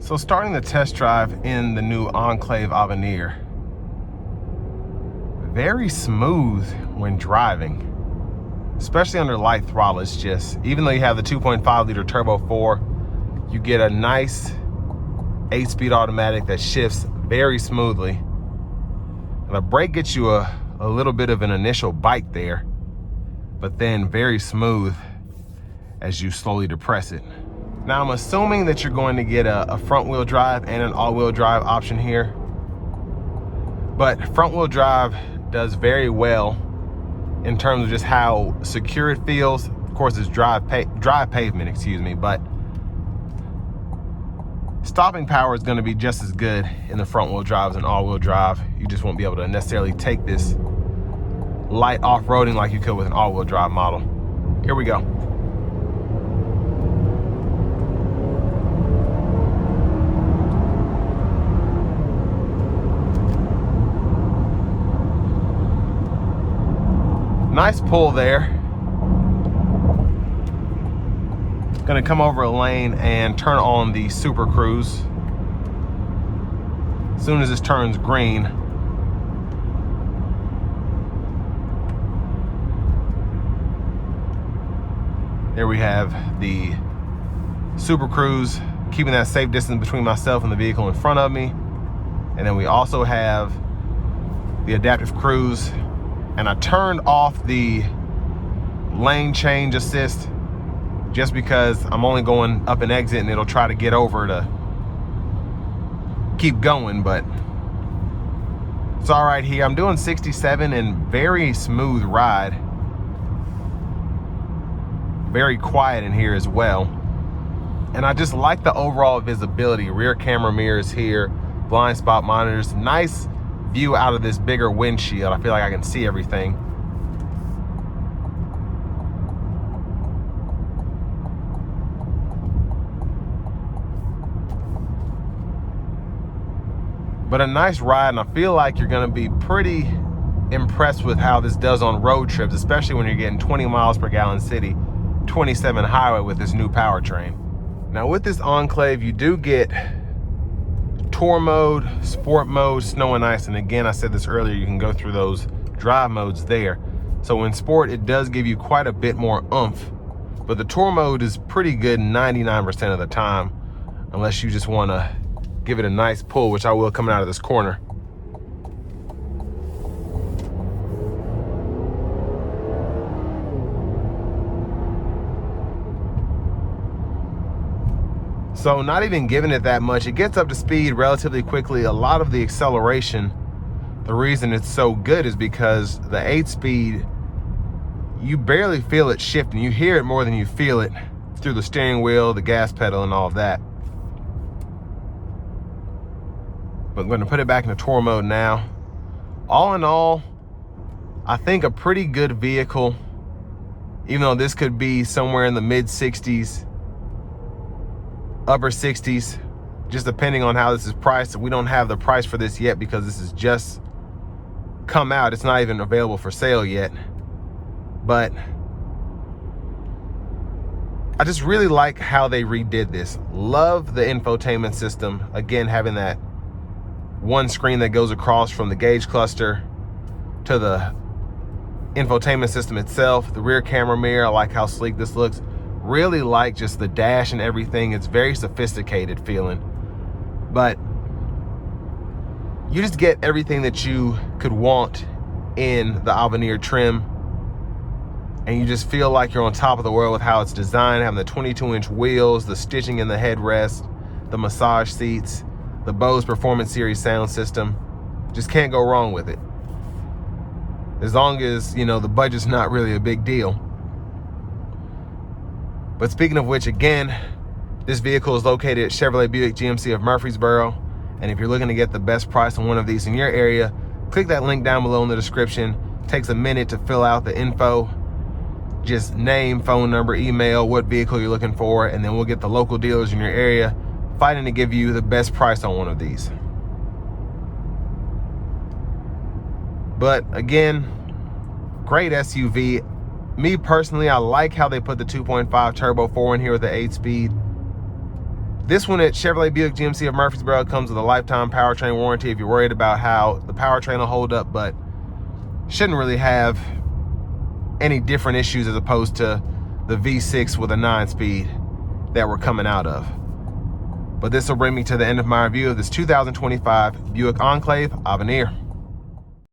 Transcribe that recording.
So starting the test drive in the new Enclave Avenir, very smooth when driving, especially under light throttle. It's just, even though you have the 2.5 liter turbo 4, you get a nice 8-speed automatic that shifts very smoothly. The brake gets you a little bit of an initial bite there, but then very smooth as you slowly depress it. Now I'm assuming that you're going to get a front wheel drive and an all-wheel drive option here, but front wheel drive does very well in terms of just how secure it feels. Of course, it's dry pavement, excuse me, but stopping power is going to be just as good in the front wheel drive as an all-wheel drive. You just won't be able to necessarily take this light off-roading like you could with an all-wheel drive model. Here we go. Nice pull there. Gonna come over a lane and turn on the Super Cruise. As soon as this turns green, there we have the Super Cruise, keeping that safe distance between myself and the vehicle in front of me. And then we also have the adaptive cruise. And I turned off the lane change assist just because I'm only going up and exit and it'll try to get over to keep going, but it's all right here. I'm doing 67 and very smooth ride. Very quiet in here as well. And I just like the overall visibility. Rear camera mirrors here, blind spot monitors, nice view out of this bigger windshield. I feel like I can see everything. But a nice ride, and I feel like you're gonna be pretty impressed with how this does on road trips, especially when you're getting 20 miles per gallon city, 27 highway with this new powertrain. Now with this Enclave, you do get Tour mode, sport mode, snow and ice. And again, I said this earlier, you can go through those drive modes there. So in sport, it does give you quite a bit more oomph, but the tour mode is pretty good 99% of the time, unless you just want to give it a nice pull, which I will coming out of this corner. So not even giving it that much, it gets up to speed relatively quickly. A lot of the acceleration, the reason it's so good is because the 8-speed, you barely feel it shifting. You hear it more than you feel it through the steering wheel, the gas pedal, and all of that. But I'm going to put it back into tour mode now. All in all, I think a pretty good vehicle, even though this could be somewhere in the mid 60s, upper 60s, just depending on how this is priced. We don't have the price for this yet because this has just come out. It's not even available for sale yet. But I just really like how they redid this. Love the infotainment system. Again, having that one screen that goes across from the gauge cluster to the infotainment system itself. The rear camera mirror, I like how sleek this looks. Really like just the dash and everything. It's very sophisticated feeling, but you just get everything that you could want in the Avenir trim, and you just feel like you're on top of the world with how it's designed, having the 22-inch wheels, the stitching in the headrest, the massage seats, the Bose Performance Series sound system. Just can't go wrong with it, as long as, you know, the budget's not really a big deal. But speaking of which, again, this vehicle is located at Chevrolet Buick GMC of Murfreesboro. And if you're looking to get the best price on one of these in your area, click that link down below in the description. It takes a minute to fill out the info. Just name, phone number, email, what vehicle you're looking for, and then we'll get the local dealers in your area fighting to give you the best price on one of these. But again, great SUV. Me personally, I like how they put the 2.5 turbo 4 in here with the 8-speed. This one at Chevrolet Buick GMC of Murfreesboro comes with a lifetime powertrain warranty if you're worried about how the powertrain will hold up, but shouldn't really have any different issues as opposed to the V6 with a 9-speed that we're coming out of. But this will bring me to the end of my review of this 2025 Buick Enclave Avenir.